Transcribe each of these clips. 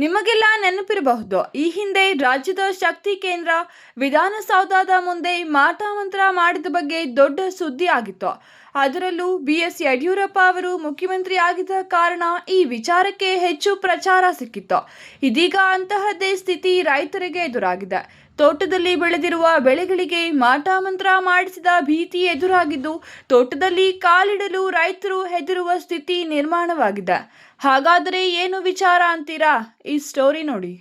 ನಿಮಗೆಲ್ಲ ನೆನಪಿರಬಹುದು, ಈ ಹಿಂದೆ ರಾಜ್ಯದ ಶಕ್ತಿ ಕೇಂದ್ರ ವಿಧಾನಸೌಧದ ಮುಂದೆ ಮಾಟ ಮಂತ್ರ ಮಾಡಿದ ಬಗ್ಗೆ ದೊಡ್ಡ ಸುದ್ದಿ ಆಗಿತ್ತು. ಅದರಲ್ಲೂ ಯಡಿಯೂರಪ್ಪ ಅವರು ಮುಖ್ಯಮಂತ್ರಿ ಆಗಿದ್ದ ಕಾರಣ ಈ ವಿಚಾರಕ್ಕೆ ಹೆಚ್ಚು ಪ್ರಚಾರ ಸಿಕ್ಕಿತ್ತು. ಇದೀಗ ಅಂತಹದ್ದೇ ಸ್ಥಿತಿ ರೈತರಿಗೆ ಎದುರಾಗಿದೆ. ತೋಟದಲ್ಲಿ ಬೆಳೆದಿರುವ ಬೆಳೆಗಳಿಗೆ ಮಾಟ ಮಂತ್ರ ಮಾಡಿಸಿದ ಭೀತಿ ಎದುರಾಗಿದ್ದು, ತೋಟದಲ್ಲಿ ಕಾಲಿಡಲು ರೈತರು ಹೆದರುವ ಸ್ಥಿತಿ ನಿರ್ಮಾಣವಾಗಿದೆ. ಹಾಗಾದರೆ ಏನು ವಿಚಾರ ಅಂತೀರಾ? ಈ ಸ್ಟೋರಿ ನೋಡಿ.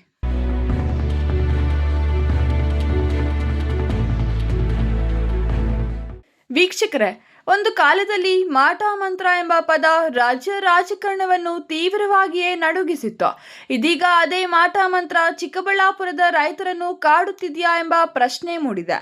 ವೀಕ್ಷಕರೇ, ಒಂದು ಕಾಲದಲ್ಲಿ ಮಾಟ ಮಂತ್ರ ಎಂಬ ಪದ ರಾಜ್ಯ ರಾಜಕಾರಣವನ್ನು ತೀವ್ರವಾಗಿಯೇ ನಡುಗಿಸಿತ್ತು. ಇದೀಗ ಅದೇ ಮಾಟ ಮಂತ್ರ ಚಿಕ್ಕಬಳ್ಳಾಪುರದ ರೈತರನ್ನು ಕಾಡುತ್ತಿದೆಯಾ ಎಂಬ ಪ್ರಶ್ನೆ ಮೂಡಿದೆ.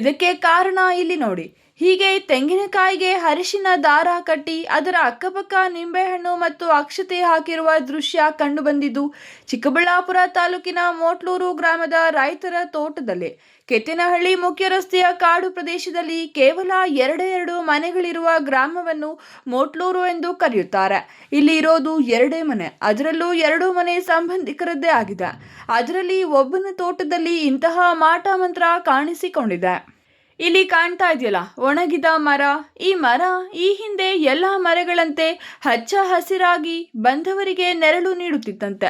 ಇದಕ್ಕೆ ಕಾರಣ ಇಲ್ಲಿ ನೋಡಿ. ಹೀಗೆ ತೆಂಗಿನಕಾಯಿಗೆ ಅರಿಶಿನ ದಾರ ಕಟ್ಟಿ ಅದರ ಅಕ್ಕಪಕ್ಕ ನಿಂಬೆಹಣ್ಣು ಮತ್ತು ಅಕ್ಷತೆ ಹಾಕಿರುವ ದೃಶ್ಯ ಕಂಡುಬಂದಿದ್ದು ಚಿಕ್ಕಬಳ್ಳಾಪುರ ತಾಲೂಕಿನ ಮೋಟ್ಲೂರು ಗ್ರಾಮದ ರೈತರ ತೋಟದಲ್ಲಿ. ಕೆತ್ತೇನಹಳ್ಳಿ ಮುಖ್ಯ ರಸ್ತೆಯ ಕಾಡು ಪ್ರದೇಶದಲ್ಲಿ ಕೇವಲ ಎರಡು ಮನೆಗಳಿರುವ ಗ್ರಾಮವನ್ನು ಮೋಟ್ಲೂರು ಎಂದು ಕರೆಯುತ್ತಾರೆ. ಇಲ್ಲಿ ಇರೋದು 2 ಮನೆ, ಅದರಲ್ಲೂ 2 ಮನೆ ಸಂಬಂಧಿಕರದ್ದೇ ಆಗಿದೆ. ಅದರಲ್ಲಿ ಒಬ್ಬನ ತೋಟದಲ್ಲಿ ಇಂತಹ ಮಾಟ ಮಂತ್ರ ಕಾಣಿಸಿಕೊಂಡಿದೆ. ಇಲ್ಲಿ ಕಾಣ್ತಾ ಇದೆಯಲ್ಲ, ಒಣಗಿದ ಮರ. ಈ ಮರ ಈ ಹಿಂದೆ ಎಲ್ಲ ಮರಗಳಂತೆ ಹಚ್ಚ ಹಸಿರಾಗಿ ಬಂದವರಿಗೆ ನೆರಳು ನೀಡುತ್ತಿತ್ತಂತೆ.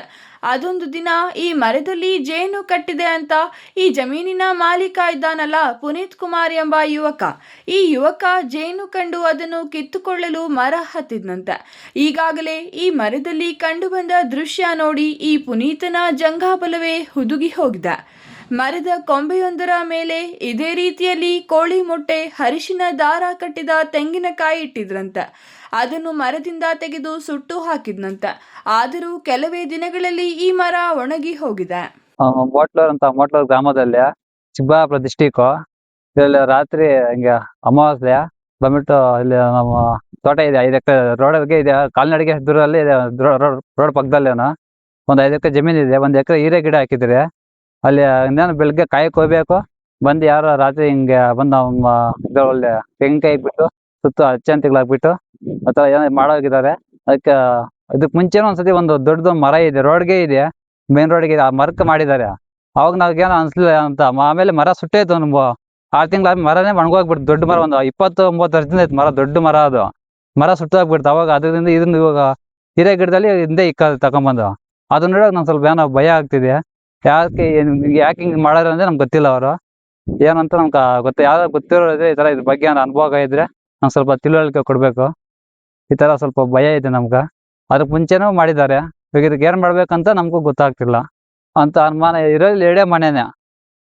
ಅದೊಂದು ದಿನ ಈ ಮರದಲ್ಲಿ ಜೇನು ಕಟ್ಟಿದೆ ಅಂತ ಈ ಜಮೀನಿನ ಮಾಲೀಕ ಇದ್ದಾನಲ್ಲ, ಪುನೀತ್ ಕುಮಾರ್ ಎಂಬ ಯುವಕ. ಈ ಯುವಕ ಜೇನು ಕಂಡು ಅದನ್ನು ಕಿತ್ತುಕೊಳ್ಳಲು ಮರ ಹತ್ತಿದ್ನಂತೆ. ಈಗಾಗಲೇ ಈ ಮರದಲ್ಲಿ ಕಂಡುಬಂದ ದೃಶ್ಯ ನೋಡಿ ಈ ಪುನೀತನ ಜಂಘಾಬಲವೇ ಹುದುಗಿ ಹೋಗಿದೆ. ಮರದ ಕೊಂಬೆಯೊಂದರ ಮೇಲೆ ಇದೇ ರೀತಿಯಲ್ಲಿ ಕೋಳಿ ಮೊಟ್ಟೆ, ಅರಿಶಿನ ದಾರ ಕಟ್ಟಿದ ತೆಂಗಿನಕಾಯಿ ಇಟ್ಟಿದ್ರಂತೆ. ಅದನ್ನು ಮರದಿಂದ ತೆಗೆದು ಸುಟ್ಟು ಹಾಕಿದ್ನಂತೆ. ಆದರೂ ಕೆಲವೇ ದಿನಗಳಲ್ಲಿ ಈ ಮರ ಒಣಗಿ ಹೋಗಿದೆ. ಮೋಟ್ಲೂರು ಗ್ರಾಮದಲ್ಲಿ ಚಿಕ್ಕಬಳ್ಳಾಪುರ ಡಿಸ್ಟಿಕ್ ಇಲ್ಲಿ ರಾತ್ರಿ ಹಿಂಗೆ ಅಮಾವಾಸ್ಯೆ ಬಂದ್ಬಿಟ್ಟು ಇಲ್ಲಿ ನಮ್ಮ ತೋಟ ಇದೆ. 5 ಎಕರೆ ರೋಡ್ಗೆ ಇದೆ, ಕಾಲ್ನಡಿಗೆ ದೂರದಲ್ಲಿ ಇದೆ. ರೋಡ್ ಪಕ್ಕದಲ್ಲೇನು ಒಂದು 5 ಎಕರೆ ಜಮೀನು ಇದೆ. 1 ಎಕರೆ ಹೀರೆ ಗಿಡ ಹಾಕಿದ್ರೆ ಅಲ್ಲಿ ಇನ್ನೇನು ಬೆಳಗ್ಗೆ ಕಾಯಕ್ಕೆ ಹೋಗ್ಬೇಕು. ಬಂದು ಯಾರೋ ರಾತ್ರಿ ಹಿಂಗೆ ಬಂದು ಇದರಲ್ಲಿ ತೆಂಗಿನಕಾಯಿ ಇಟ್ಬಿಟ್ಟು ಸುತ್ತ ಹಚ್ಚಂತಿಗಳಾಗ್ಬಿಟ್ಟು ಅಥವಾ ಏನೋ ಮಾಡೋಗಿದ್ದಾರೆ. ಇದಕ್ಕೆ ಮುಂಚೆನೂ ಒಂದ್ಸತಿ ಒಂದು ದೊಡ್ಡದು ಮರ ಇದೆ, ರೋಡ್ಗೆ ಇದೆ, ಮೇನ್ ರೋಡ್ಗೆ ಇದೆ. ಆ ಮರಕ್ಕೆ ಮಾಡಿದ್ದಾರೆ. ಅವಾಗ ನಾವೇನೋ ಅನ್ಸಲಿಲ್ಲ ಅಂತ. ಆಮೇಲೆ ಮರ ಸುಟ್ಟೈತು. 6 ತಿಂಗಳಾದ್ಮೇಲೆ ಮರನೇ ಒಣಗೋಗ್ಬಿಡ್ತು. ದೊಡ್ಡ ಮರ, ಒಂದು 20-30 ವರ್ಷದಿಂದ ಐತೆ ಮರ, ದೊಡ್ಡ ಮರ. ಅದು ಮರ ಸುಟ್ಟೋಗ್ಬಿಡ್ತು. ಅವಾಗ ಅದರಿಂದ ಇದನ್ನ ಇವಾಗ ಹಿರೇ ಗಿಡದಲ್ಲಿ ಹಿಂದೆ ತಗೊಂಬಂದು ಅದು ನೋಡೋಕೆ ನಂಗೆ ಸ್ವಲ್ಪ ಏನೋ ಭಯ ಆಗ್ತಿದೆ. ಯಾಕೆ ಹಿಂಗೆ ಮಾಡೋರು ಅಂದ್ರೆ ನಮ್ಗೆ ಗೊತ್ತಿಲ್ಲ. ಅವರು ಏನಂತ ನಮ್ಗೆ ಗೊತ್ತ, ಯಾವ್ದು ಗೊತ್ತಿರೋದ್ರೆ ಈ ತರ ಇದ್ರ ಬಗ್ಗೆ ಅನುಭವ ಇದ್ರೆ ನಂಗೆ ಸ್ವಲ್ಪ ತಿಳುವಳಿಕೆ ಕೊಡ್ಬೇಕು. ಈ ತರ ಸ್ವಲ್ಪ ಭಯ ಇದೆ ನಮ್ಗೆ. ಅದಕ್ಕೆ ಮುಂಚೆನೂ ಮಾಡಿದ್ದಾರೆ. ಇವಾಗ ಇದಕ್ಕೆ ಏನ್ ಮಾಡ್ಬೇಕಂತ ನಮಗೂ ಗೊತ್ತಾಗ್ತಿಲ್ಲ ಅಂತ ಅನುಮಾನ. ಇರೋದು 2 ಮನೆನೇ,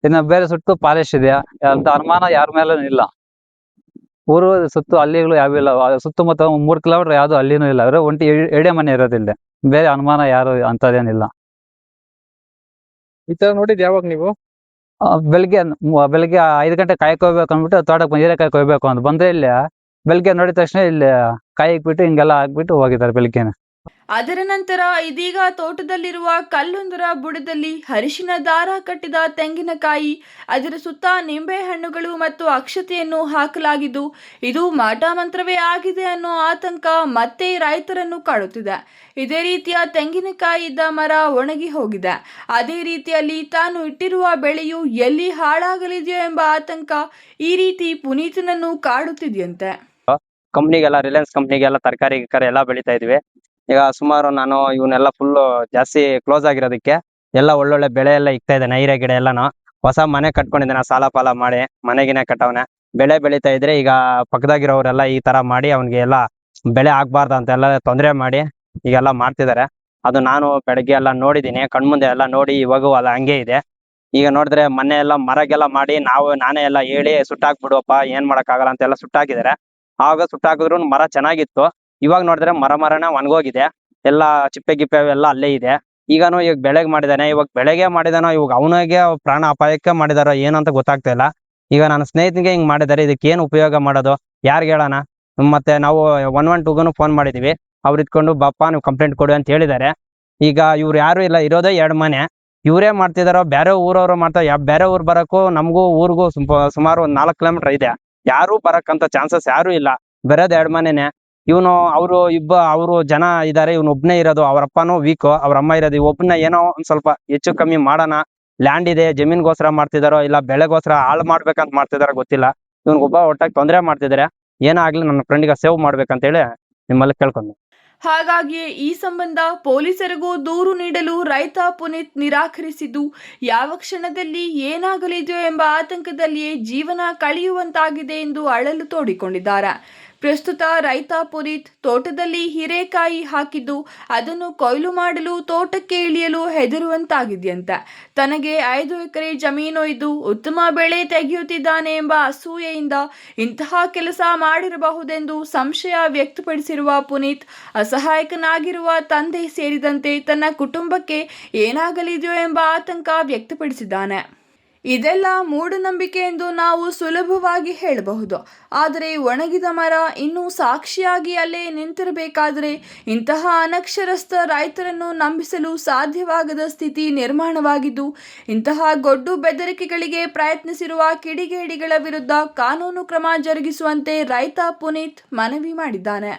ಇನ್ನು ಬೇರೆ ಸುತ್ತು ಪಾಲಿಶ್ ಇದೆ ಅಂತ ಅನುಮಾನ ಯಾರ ಮೇಲೂ ಇಲ್ಲ. ಊರು ಸುತ್ತು ಹಳ್ಳಿಗಳು ಯಾವಿಲ್ಲ, ಸುತ್ತಮುತ್ತ 3 ಕಿಲೋಮೀಟರ್ ಯಾವ್ದು ಹಳ್ಳಿನೂ ಇಲ್ಲ. ಅವ್ರು 2 ಮನೆ ಇರೋದಿಲ್ಲ, ಬೇರೆ ಅನುಮಾನ ಯಾರು ಅಂತದೇನಿಲ್ಲ. ಈ ತರ ನೋಡಿದ್ ಯಾವಾಗ ನೀವು? ಬೆಳಿಗ್ಗೆ 5 ಗಂಟೆ ಕಾಯಕ್ ಹೋಗ್ಬೇಕು ಅಂದ್ಬಿಟ್ಟು ತೋಟಕ್ಕೆ ಹೀರೆಕಾಯಕ್ ಹೋಗ್ಬೇಕು ಅಂತ ಬಂದ್ರೆ ಇಲ್ಲಿ ಬೆಳಿಗ್ಗೆ ನೋಡಿದ ತಕ್ಷಣ ಇಲ್ಲಿ ಕಾಯಿ ಇಕ್ಬಿಟ್ಟು ಹಿಂಗೆಲ್ಲ ಹಾಕ್ಬಿಟ್ಟು ಹೋಗಿದ್ದಾರೆ ಬೆಳಿಗ್ಗೆನೆ. ಅದರ ನಂತರ ಇದೀಗ ತೋಟದಲ್ಲಿರುವ ಕಲ್ಲೊಂದರ ಬುಡದಲ್ಲಿ ಅರಿಶಿನ ದಾರ ಕಟ್ಟಿದ ತೆಂಗಿನಕಾಯಿ, ಅದರ ಸುತ್ತ ನಿಂಬೆ ಹಣ್ಣುಗಳು ಮತ್ತು ಅಕ್ಷತೆಯನ್ನು ಹಾಕಲಾಗಿದ್ದು ಇದು ಮಾಟ ಮಂತ್ರವೇ ಆಗಿದೆ ಅನ್ನೋ ಆತಂಕ ಮತ್ತೆ ರೈತರನ್ನು ಕಾಡುತ್ತಿದೆ. ಇದೇ ರೀತಿಯ ತೆಂಗಿನಕಾಯಿ ಇದ್ದ ಮರ ಒಣಗಿ ಹೋಗಿದೆ. ಅದೇ ರೀತಿಯಲ್ಲಿ ತಾನು ಇಟ್ಟಿರುವ ಬೆಳೆಯು ಎಲ್ಲಿ ಹಾಳಾಗಲಿದೆಯೋ ಎಂಬ ಆತಂಕ ಈ ರೀತಿ ಪುನೀತನನ್ನು ಕಾಡುತ್ತಿದೆಯಂತೆ. ಕಂಪ್ನಿಗೆಲ್ಲ, ರಿಲಯನ್ಸ್ ಕಂಪ್ನಿಗೆಲ್ಲ ತರಕಾರಿ ಎಲ್ಲ ಬೆಳಿತಾ ಇದ್ವಿ. ಈಗ ಸುಮಾರು ನಾನು ಇವನ್ನೆಲ್ಲ ಫುಲ್ ಜಾಸ್ತಿ ಕ್ಲೋಸ್ ಆಗಿರೋದಕ್ಕೆ ಎಲ್ಲ ಒಳ್ಳೊಳ್ಳೆ ಬೆಳೆ ಎಲ್ಲ ಇಕ್ತಾ ಇದ್ದೇನೆ. ಹೀರೆ ಗಿಡ ಎಲ್ಲಾನು ಹೊಸ ಮನೆ ಕಟ್ಕೊಂಡಿದ್ದೇನೆ, ಸಾಲ ಪಾಲ ಮಾಡಿ ಮನೆಗಿನೇ ಕಟ್ಟವನೆ. ಬೆಳೆ ಬೆಳಿತಾ ಇದ್ರೆ ಈಗ ಪಕ್ಕದಾಗಿರೋರೆಲ್ಲ ಈ ತರ ಮಾಡಿ ಅವನಿಗೆ ಎಲ್ಲ ಬೆಳೆ ಆಗ್ಬಾರ್ದು ಅಂತ ಎಲ್ಲ ತೊಂದರೆ ಮಾಡಿ ಈಗೆಲ್ಲ ಮಾಡ್ತಿದ್ದಾರೆ. ಅದು ನಾನು ಬೆಳಗ್ಗೆ ಎಲ್ಲ ನೋಡಿದೀನಿ, ಕಣ್ಮುಂದೆ ಎಲ್ಲ ನೋಡಿ. ಇವಾಗೂ ಅಲ್ಲ ಹಂಗೆ ಇದೆ. ಈಗ ನೋಡಿದ್ರೆ ಮನೆ ಎಲ್ಲ ಮರಗೆಲ್ಲ ಮಾಡಿ ನಾನೇ ಎಲ್ಲ ಹೇಳಿ ಸುಟ್ಟಾಕ್ಬಿಡುವಪ್ಪ, ಏನ್ ಮಾಡಕ್ ಆಗಲ್ಲ ಅಂತ ಎಲ್ಲ ಸುಟ್ಟಾಕಿದ್ದಾರೆ. ಆವಾಗ ಸುಟ್ಟಾಕಿದ್ರು ಮರ ಚೆನ್ನಾಗಿತ್ತು. ಇವಾಗ ನೋಡಿದ್ರೆ ಮರನೇ ಒಣಗೋಗಿದೆ. ಎಲ್ಲ ಚಿಪ್ಪೆ ಗಿಪ್ಪೆ ಎಲ್ಲ ಅಲ್ಲೇ ಇದೆ. ಈಗನು ಈಗ ಬೆಳೆಗೆ ಮಾಡಿದಾನೆ. ಇವಾಗ ಬೆಳೆಗೆ ಮಾಡಿದಾನೋ ಇವಾಗ ಅವನಿಗೆ ಪ್ರಾಣ ಅಪಾಯಕ್ಕೆ ಮಾಡಿದಾರೋ ಏನಂತ ಗೊತ್ತಾಗ್ತಾ ಇಲ್ಲ. ಈಗ ನನ್ನ ಸ್ನೇಹಿತನಿಗೆ ಹಿಂಗ್ ಮಾಡಿದ್ದಾರೆ. ಇದಕ್ಕೆ ಏನ್ ಉಪಯೋಗ ಮಾಡೋದು, ಯಾರಿಗೆ ಹೇಳೋಣ? ಮತ್ತೆ ನಾವು 112ಗೂ ಫೋನ್ ಮಾಡಿದೀವಿ. ಅವ್ರು ಇದ್ಕೊಂಡು ಬಾಪ್ಪ ನೀವು ಕಂಪ್ಲೇಂಟ್ ಕೊಡಿ ಅಂತ ಹೇಳಿದ್ದಾರೆ. ಈಗ ಇವ್ರು ಯಾರು ಇಲ್ಲ, ಇರೋದೇ 2 ಮನೆ. ಇವರೇ ಮಾಡ್ತಿದಾರೋ ಬೇರೆ ಊರವ್ರು ಮಾಡ್ತಾರೆ. ಬೇರೆ ಊರ್ ಬರಕ್ಕೂ ನಮಗೂ ಊರಿಗೂ ಸುಮಾರು 4 ಕಿಲೋಮೀಟರ್ ಇದೆ. ಯಾರು ಬರಕ್ಕಂತ ಚಾನ್ಸಸ್ ಯಾರು ಇಲ್ಲ. ಬರೋದ್ 2 ಮನೆನೆ. ಇವನು ಅವರು ಜನ ಇದಾರೆ, ಇವನು ಒಬ್ನೇ ಇರೋದು, ಅವ್ರ ಅಪ್ಪನೂ ವೀಕ್, ಅವ್ರ ಅಮ್ಮ ಇರೋದು, ಒಬ್ಬನ ಏನೋ ಒಂದ್ ಸ್ವಲ್ಪ ಹೆಚ್ಚು ಕಮ್ಮಿ ಮಾಡೋಣ, ಲ್ಯಾಂಡ್ ಇದೆ ಜಮೀನ್ಗೋಸ್ಕರ ಮಾಡ್ತಿದಾರೋ ಇಲ್ಲ ಬೆಳೆಗೋಸ್ಕರ ಹಾಳು ಮಾಡ್ಬೇಕಂತ ಮಾಡ್ತಿದಾರೋ ಗೊತ್ತಿಲ್ಲ. ಇವನ್ಗೊಬ್ಬ ಒಟ್ಟಾಗಿ ತೊಂದರೆ ಮಾಡ್ತಿದಾರೆ. ಏನೋ ಆಗ್ಲಿ ನನ್ನ ಫ್ರೆಂಡ್ಗೆ ಸೇವ್ ಮಾಡ್ಬೇಕಂತ ಹೇಳಿ ನಿಮ್ಮಲ್ಲಿ ಕೇಳ್ಕೊಂಡು. ಹಾಗಾಗಿಯೇ ಈ ಸಂಬಂಧ ಪೊಲೀಸರಿಗೂ ದೂರು ನೀಡಲು ರೈತ ಪುನೀತ್ ನಿರಾಕರಿಸಿದ್ದು, ಯಾವ ಕ್ಷಣದಲ್ಲಿ ಏನಾಗಲಿದೆಯೋ ಎಂಬ ಆತಂಕದಲ್ಲಿಯೇ ಜೀವನ ಕಳೆಯುವಂತಾಗಿದೆ ಎಂದು ಅಳಲು ತೋಡಿಕೊಂಡಿದ್ದಾರೆ. ಪ್ರಸ್ತುತ ರೈತ ಪುನೀತ್ ತೋಟದಲ್ಲಿ ಹೀರೆಕಾಯಿ ಹಾಕಿದ್ದು ಅದನ್ನು ಕೊಯ್ಲು ಮಾಡಲು ತೋಟಕ್ಕೆ ಇಳಿಯಲು ಹೆದರುವಂತಾಗಿದೆಯಂತೆ. ತನಗೆ 5 ಎಕರೆ ಜಮೀನು ಇದ್ದು ಉತ್ತಮ ಬೆಳೆ ತೆಗೆಯುತ್ತಿದ್ದಾನೆ ಎಂಬ ಅಸೂಯೆಯಿಂದ ಇಂತಹ ಕೆಲಸ ಮಾಡಿರಬಹುದೆಂದು ಸಂಶಯ ವ್ಯಕ್ತಪಡಿಸಿರುವ ಪುನೀತ್, ಅಸಹಾಯಕನಾಗಿರುವ ತಂದೆ ಸೇರಿದಂತೆ ತನ್ನ ಕುಟುಂಬಕ್ಕೆ ಏನಾಗಲಿದೆಯೋ ಎಂಬ ಆತಂಕ ವ್ಯಕ್ತಪಡಿಸಿದ್ದಾನೆ. ಇದೆಲ್ಲ ಮೂಢನಂಬಿಕೆ ಎಂದು ನಾವು ಸುಲಭವಾಗಿ ಹೇಳಬಹುದು. ಆದರೆ ಒಣಗಿದ ಮರ ಇನ್ನೂ ಸಾಕ್ಷಿಯಾಗಿ ಅಲ್ಲೇ ನಿಂತಿರಬೇಕಾದರೆ ಇಂತಹ ಅನಕ್ಷರಸ್ಥ ರೈತರನ್ನು ನಂಬಿಸಲು ಸಾಧ್ಯವಾಗದ ಸ್ಥಿತಿ ನಿರ್ಮಾಣವಾಗಿದ್ದು, ಇಂತಹ ಗೊಡ್ಡು ಬೆದರಿಕೆಗಳಿಗೆ ಪ್ರಯತ್ನಿಸಿರುವ ಕಿಡಿಗೇಡಿಗಳ ವಿರುದ್ಧ ಕಾನೂನು ಕ್ರಮ ಜರುಗಿಸುವಂತೆ ರೈತ ಪುನೀತ್ ಮನವಿ ಮಾಡಿದ್ದಾನೆ.